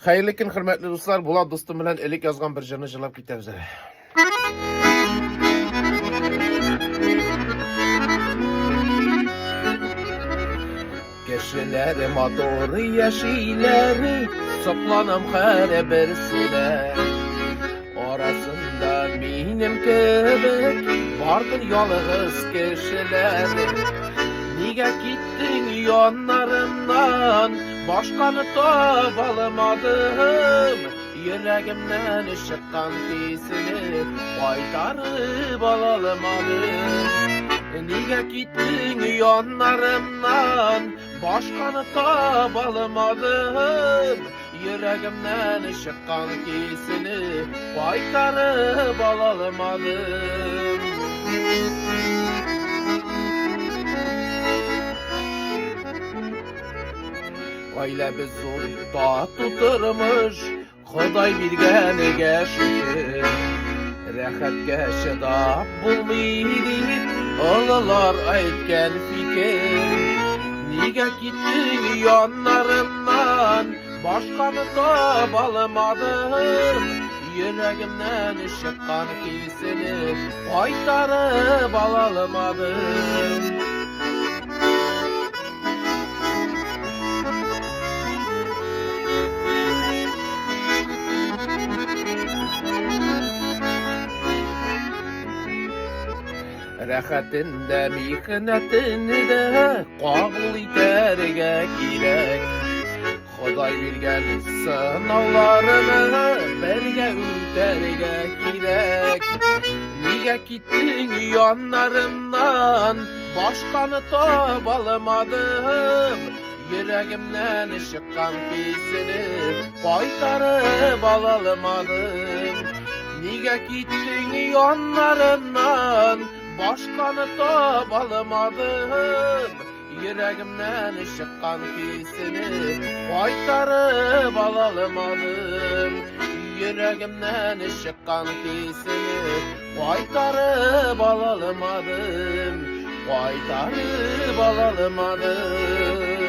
Hayırlı gün, hürmetli dostlar. Bulat dostum bilen elik yazgan bir jırını jırlap ketemiz. Geçileri motoru yeşilleri Soplanam her birisine Orasında benim köpek Vardır yalnız kişiler Niye gittin yanlarımdan Başkanı tabalamadım Yüreğimden çıkan kesini Kaytarıp alalamadım Niye gittin yanlarımdan Başkanı tabalamadım Yüreğimden çıkan kesini Kaytarıp alalamadım Öyle bir zorda tuturmuş Xuday bilganiga şükür Rahatga chidab bulmaydi Olalar aytgan fikir Nega gitding yonlarimdan Boshqani tobolmadim Yuragimdan chiqqan kesini Qaytarib ololmadim Rahatında mihnatında Qabul eterga kerak Xudoy bergan sinovlarini Birga o'targa kerak Nega ketding yonlarimdan Boshqani tobolmadim Yuragimdan chiqqan kesini Qaytarib ololmadim Nega ketding yonlarimdan Boshqani tobolmadim Yüreğimden çıkan kesini Qaytarib ololmadim Yüreğimden çıkan kesini Qaytarib ololmadim Qaytarib ololmadim